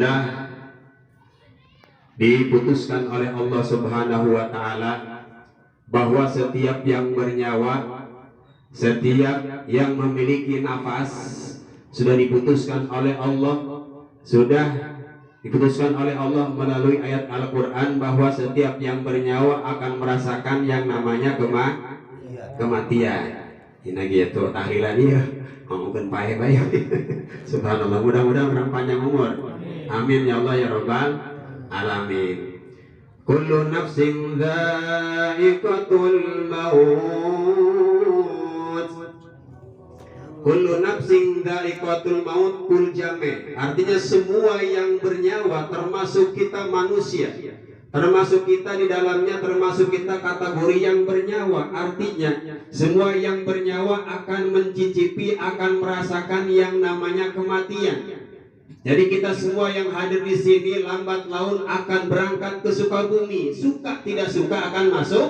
sudah diputuskan oleh Allah Subhanahu wa Ta'ala bahwa setiap yang bernyawa, setiap yang memiliki nafas sudah diputuskan oleh Allah, sudah diputuskan oleh Allah melalui ayat Al-Quran bahwa setiap yang bernyawa akan merasakan yang namanya kematian. Ini gitu tahlilan ya, ngomongin baik-baik. Subhanallah, mudah-mudahan orang panjang umur. Amin ya Allah ya Rabbal alamin. Kullu nafsin dha'iqatul maut. Kullu nafsin dha'iqatul maut kul jami'. Artinya semua yang bernyawa termasuk kita manusia, termasuk kita di dalamnya, termasuk kita kategori yang bernyawa. Artinya semua yang bernyawa akan mencicipi, akan merasakan yang namanya kematian. Jadi kita semua yang hadir di sini lambat laun akan berangkat ke Sukabumi. Suka tidak suka akan masuk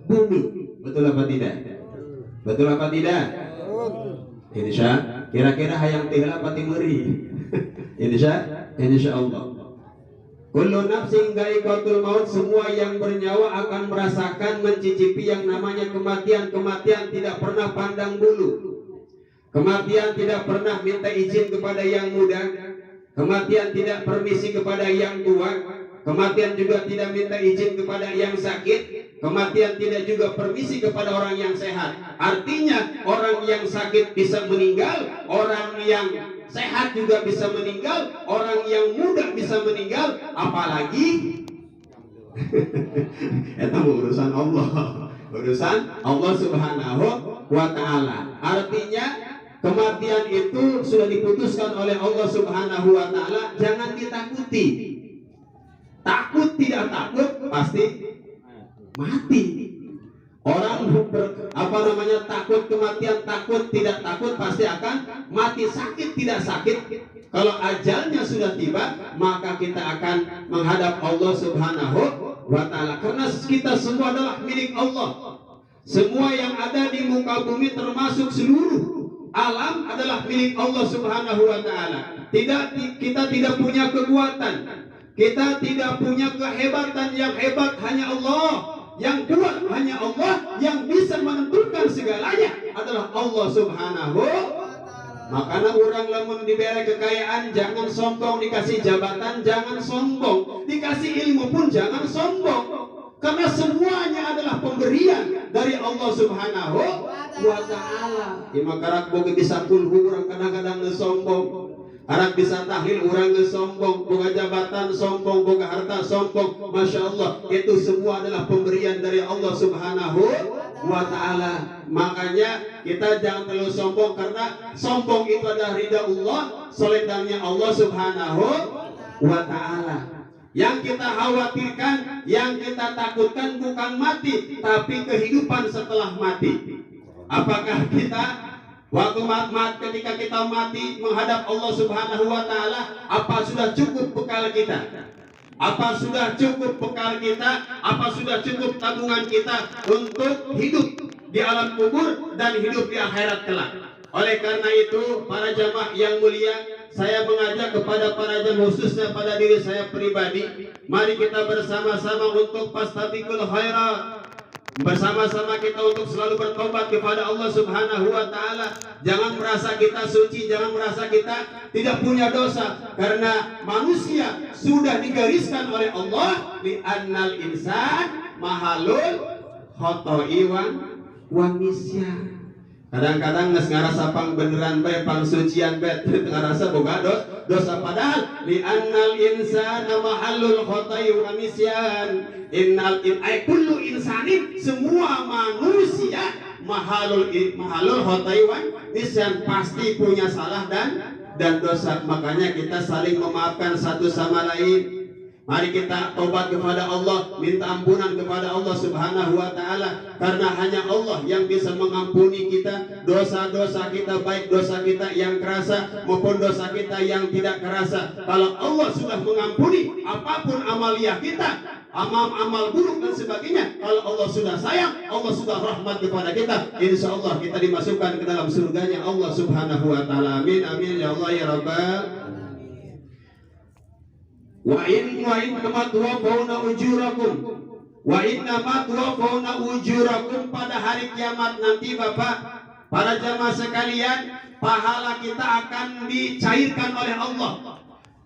bumi. Betul apa tidak? Betul apa tidak? Insya. Kira-kira hayang tinggal apa timuri? Insya Allah. Kullu nafsin dha'iqatul maut. Semua yang bernyawa akan merasakan, mencicipi yang namanya kematian. Kematian tidak pernah pandang bulu. Kematian tidak pernah minta izin kepada yang muda. Kematian tidak permisi kepada yang tua. Kematian juga tidak minta izin kepada yang sakit. Kematian tidak juga permisi kepada orang yang sehat. Artinya orang yang sakit bisa meninggal, orang yang sehat juga bisa meninggal, orang yang muda bisa meninggal, apalagi itu urusan Allah. Urusan Allah Subhanahu wa Ta'ala. Artinya kematian itu sudah diputuskan oleh Allah Subhanahu wa Ta'ala. Jangan ditakuti. Takut tidak takut pasti mati. Orang takut kematian, takut tidak takut pasti akan mati. Sakit tidak sakit, kalau ajalnya sudah tiba maka kita akan menghadap Allah Subhanahu wa Ta'ala. Karena kita semua adalah milik Allah. Semua yang ada di muka bumi termasuk seluruh alam adalah milik Allah Subhanahu wa Ta'ala. Kita tidak punya kekuatan, kita tidak punya kehebatan. Yang hebat hanya Allah, yang kuat hanya Allah, yang bisa menentukan segalanya adalah Allah Subhanahu. Makanya orang lamun diberi kekayaan jangan sombong, dikasih jabatan jangan sombong, dikasih ilmu pun jangan sombong. Karena semuanya adalah pemberian dari Allah Subhanahu wa Ta'ala. Maka boga bisa kulhu orang kadang-kadang sombong. Harap bisa tahlil orang sombong, boga jabatan sombong, boga harta sombong. Masya Allah, itu semua adalah pemberian dari Allah Subhanahu wa Ta'ala. Makanya kita jangan terlalu sombong, karena sombong itu adalah ridha Allah, soledahnya Allah Subhanahu wa Ta'ala. Yang kita khawatirkan, yang kita takutkan bukan mati, tapi kehidupan setelah mati. Apakah kita waktu ketika kita mati menghadap Allah Subhanahu wa Ta'ala, apa sudah cukup bekal kita? Apa sudah cukup bekal kita? Apa sudah cukup tabungan kita untuk hidup di alam kubur dan hidup di akhirat kelak? Oleh karena itu, para jamaah yang mulia, saya mengajak kepada para jamaah, khususnya pada diri saya pribadi, mari kita bersama-sama untuk fastabiqul khairat. Bersama-sama kita untuk selalu bertobat kepada Allah Subhanahu wa Ta'ala. Jangan merasa kita suci, jangan merasa kita tidak punya dosa, karena manusia sudah digariskan oleh Allah li annal insan mahalul khoto'i wa nisyan. Kadang-kadang ngarasa pang beneran bae, pang sucian bae, ngarasa boga dosa, padahal li annal insana mahallul khotai wa nisyan. Kullu insanin, semua manusia mahalul khotai wa nisyan, pasti punya salah dan dosa. Makanya kita saling memaafkan satu sama lain. Mari kita tobat kepada Allah, minta ampunan kepada Allah Subhanahu wa Ta'ala, karena hanya Allah yang bisa mengampuni kita dosa-dosa kita, baik dosa kita yang kerasa maupun dosa kita yang tidak kerasa. Kalau Allah sudah mengampuni apapun amaliah kita, amal buruk dan sebagainya, kalau Allah sudah sayang, Allah sudah rahmat kepada kita, insya Allah kita dimasukkan ke dalam surganya Allah Subhanahu wa Ta'ala. Amin amin ya Allah ya Rabbal. Wa innamat tuwaffawna ujurakum. Wa innamat tuwaffawna ujurakum, pada hari kiamat nanti Bapak, para jamaah sekalian, pahala kita akan dicairkan oleh Allah.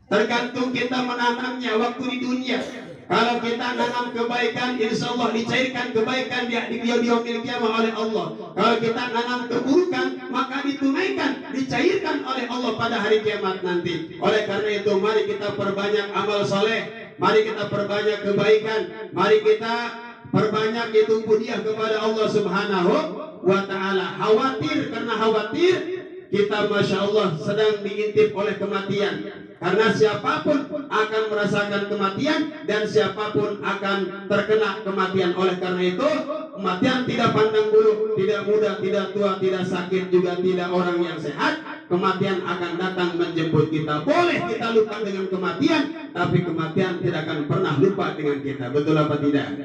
Tergantung kita menanamnya waktu di dunia. Kalau kita nanam kebaikan, insya Allah dicairkan kebaikan di yaumil qiyamah oleh Allah. Kalau kita nanam keburukan, maka ditunaikan, dicairkan oleh Allah pada hari kiamat nanti. Oleh karena itu, mari kita perbanyak amal soleh, mari kita perbanyak kebaikan, mari kita perbanyak itu budiah kepada Allah Subhanahu wa Ta'ala. Khawatir, karena khawatir kita Masya Allah sedang diintip oleh kematian. Karena siapapun akan merasakan kematian dan siapapun akan terkena kematian. Oleh karena itu, kematian tidak pandang bulu, tidak muda, tidak tua, tidak sakit, juga tidak orang yang sehat. Kematian akan datang menjemput kita. Boleh kita lupa dengan kematian, tapi kematian tidak akan pernah lupa dengan kita. Betul apa tidak?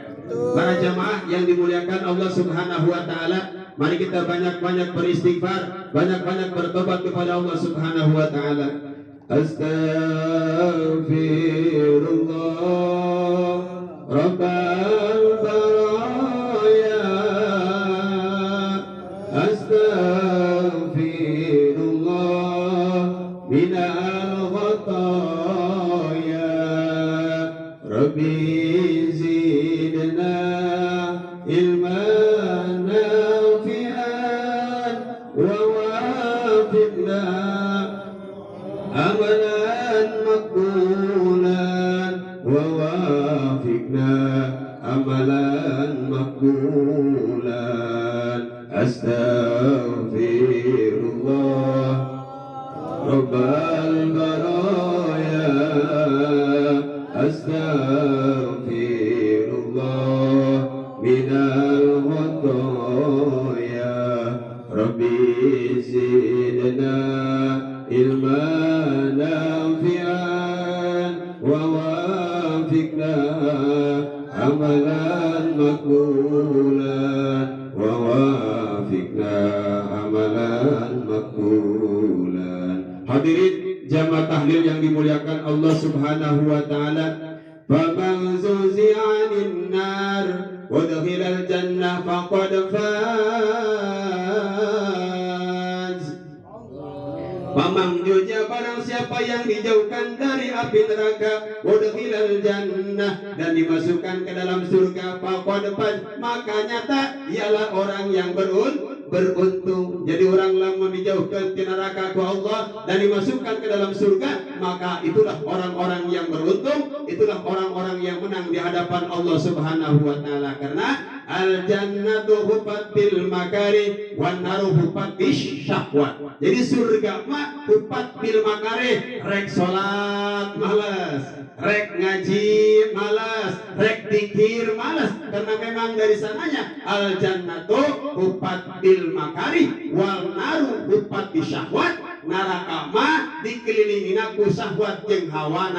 Para jamaah yang dimuliakan Allah Subhanahu wa Ta'ala, mari kita banyak-banyak beristighfar, banyak-banyak bertobat kepada Allah Subhanahu wa Ta'ala. Astaghfirullah Rabbal baraya, Astaghfirullah minal khataya, Rabbi zidna ilman nafi'an wa wafiqna amalan makbulan, wa wafiqna amalan makbulan. Astaghfirullah Rabbal baraya, Astaghfirullah minal khataya, Rabbi zidna ilman nafi'an wa wafiqna amalan makbulan, wa wafiqna amalan makbulan. Hadirin jamaah tahlil yang dimuliakan Allah Subhanahu wa Ta'ala, faman zuzi'a 'anil nar wa dakhilal jannah faqad faz. Mamang juja, barang siapa yang dijauhkan dari api neraka, udkhilal jannah, dan dimasukkan ke dalam surga, faqad faz, maka nyata ialah orang yang beruntung. Jadi orang lama dijauhkan ke neraka ku Allah dan dimasukkan ke dalam surga, maka itulah orang-orang yang beruntung, itulah orang-orang yang menang di hadapan Allah Subhanahu wa Ta'ala. Karena al jannatu hufat bil makari wan naru hufat bis syahwat. Jadi surga mah hufat bil makari, rek salat malas, rek ngaji malas, rek zikir malas, karena memang dari sananya al jannatu hufat bil makari wal naru hufat bis syahwat. Neraka mah dikelilingi ku syahwat jeung hawa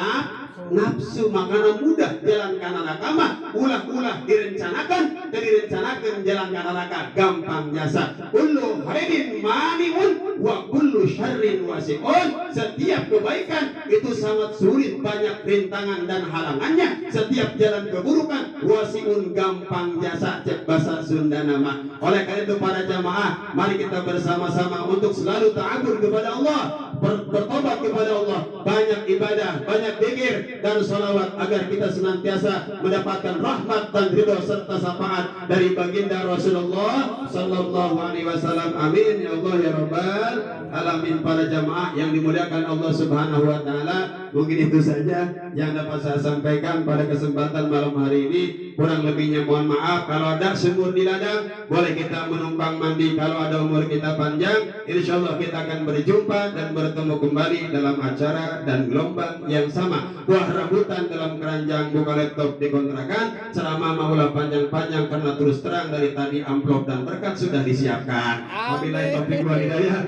nafsu, makanya mudah jalan ke neraka mah ulah-ulah direncanakan dan direncanakan jalan ke neraka gampang jasa. Kullu khairin maniun wa kullu syarrin wasi'un. Setiap kebaikan itu sangat sulit, banyak rintangan dan halangannya. Setiap jalan keburukan wasi'un, gampang jasa, cek bahasa Sunda nama. Oleh karena itu para jamaah, mari kita bersama-sama untuk selalu ta'abur kepada Allah, bertobat kepada Allah, banyak ibadah, banyak zikir dan salawat agar kita senantiasa mendapatkan rahmat dan ridho serta syafaat dari baginda Rasulullah sallallahu alaihi wasallam. Amin ya Allah ya rabbal alamin. Para jamaah yang dimuliakan Allah Subhanahu wa Ta'ala, mungkin itu saja yang dapat saya sampaikan pada kesempatan malam hari ini. Kurang lebihnya mohon maaf. Kalau ada sumur di ladang, boleh kita menumpang mandi. Kalau ada umur kita panjang, insya Allah kita akan berjumpa dan bertemu kembali dalam acara dan gelombang yang sama. Buah rambutan dalam keranjang, buka laptop di kontrakan, ceramah maulah panjang-panjang karena terus terang dari tadi amplop dan berkat sudah disiapkan. Wabillahi taufiq wal hidayah.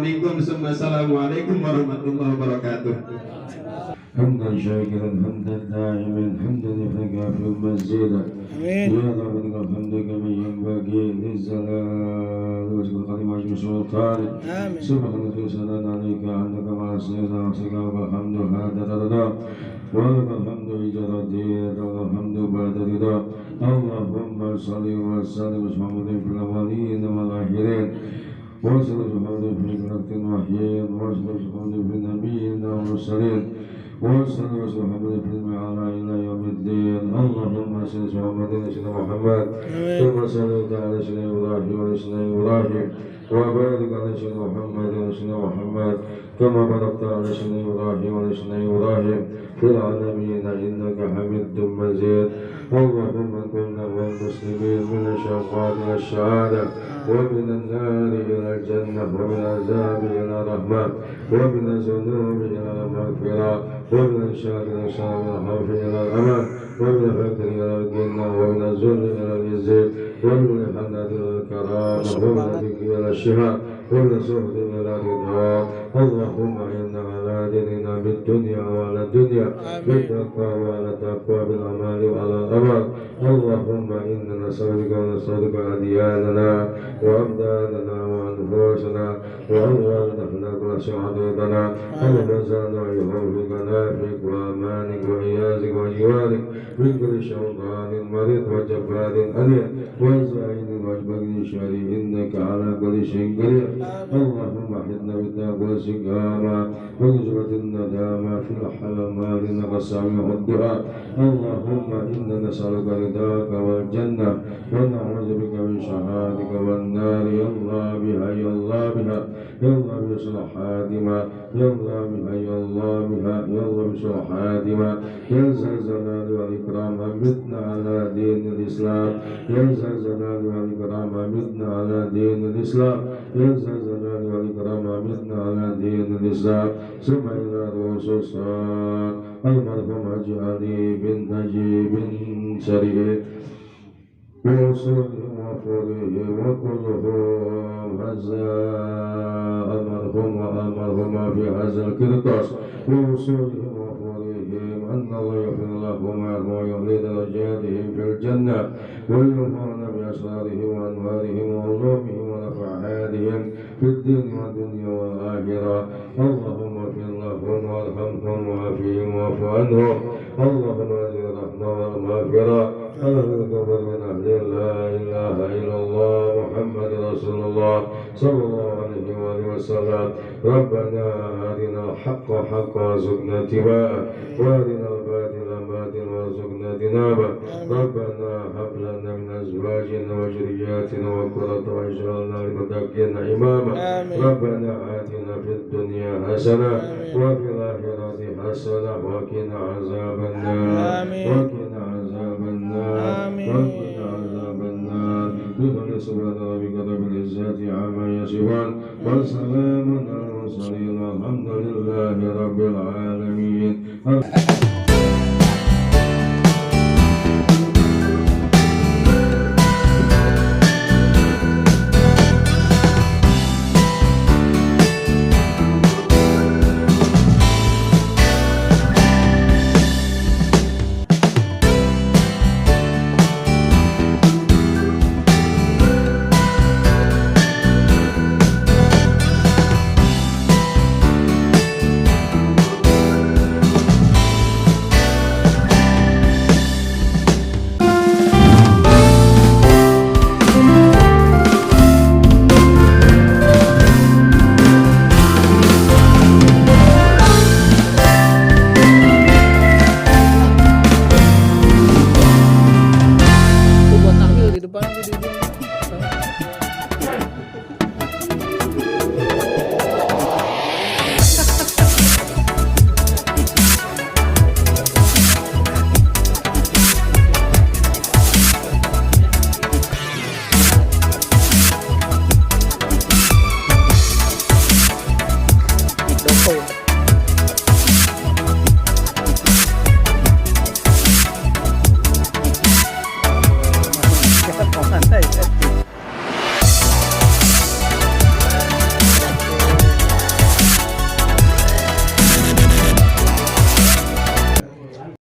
Wassalamualaikum warahmatullahi wabarakatuh. حمدا شاكرا حمدا دائما حمدا يحرق في المزيد يا رب الحمد كما ينبغي باقي للزلال وجه القديم وجه السلطان سبحانك سلام عليك أنك مع سيدنا وسيدك والحمد هذا رضا ولك الحمد إجارتي ولك الحمد بعد رضا اللهم صل وسلم محمد في الأولين والآخرين وصل محمد في الوقت الوحيد وصل محمد في النبيين والمرسلين وصل محمد في المعالى إلى يوم الدين اللهم صل محمد سيدنا محمد كما صليت على سيدنا إبراهيم وعلى سيدنا إبراهيم وبارك على سيدنا محمد وعلى سيدنا محمد كما باركت على سيدنا إبراهيم وعلى سيدنا إبراهيم في العالمين إنك حميد مجيد اللهم كنا والمسلمين من الشقاء إلى السعادة ومن النار إلى الجنة ومن العذاب إلى الرحمة ومن الذنوب إلى المغفرة ومن الشر إلى الشر ومن الخوف إلى الأمان ومن الفقر إلى الجنة ومن الذل إلى العز ومن الحنة إلى الكرامة ومن الذكر إلى الشفاء ومن السخط إلى الرضا اللهم إنا على ديننا بالدنيا وعلى الدنيا بالتقوى وعلى التقوى بالأمال وعلى الأمل اللهم إنا نسألك ونسألك أدياننا وأبداننا وأنفسنا وأموالنا فنقل شهادتنا ونزال نعيهم في كنافك وأمانك وإيازك وجوارك من كل شيطان مريض وجبار أليم وزائد وجبر شريف إنك على كل شيء قدير اللهم احدنا بالتقوى والسقامة ونجبة الندامة في الحلمات نقصامه الدعاء اللهم إنا نسألك رضاك والجنة ونعوذ بك من شهادك والنار يا الله بها يا الله بها يا الله بصلح حاتمة يا الله بها يا الله بها يا الله بصلح حاتمة يا ذا الجلال والإكرام أمتنا على دين الإسلام يا ذا الجلال والإكرام أمتنا على دين الإسلام يا ذا الجلال والإكرام أمتنا على دين الإسلام ثم إلى رسول صاد المرحوم حاجي علي بن نجيب شريف وصولهم وفورهم وكلهم هزاء المرحوم والمرحوم في هذا القرطاس وصولهم وفورهم أن الله يغفر لهم ويعلي درجاتهم في الجنة ويرفعنا بأسرارهم وأنوارهم وعلومهم ونفعاتهم في الدين والدنيا والآخرة اللهم اغفر لهم وارحمهم وعافهم واعف عنهم اللهم أجر الرحمة والمغفرة أنكم من أهل لا إله إلا الله محمد رسول الله صلى الله عليه وآله وسلم ربنا أرنا الحق حقا وارزقنا اتباعه وأرنا الباطل باطلا وارزقنا اجتنابه ربنا هب لنا من أزواجنا وذرياتنا قرة أعين واجعلنا للمتقين إماما ربنا آتنا في الدنيا حسنة وفي الآخرة حسنة وقنا عذاب النار وقنا عذاب النار وقنا عذاب النار بفضل سبحان ربك رب العزة عما يصفون وسلام على المرسلين والحمد لله رب العالمين.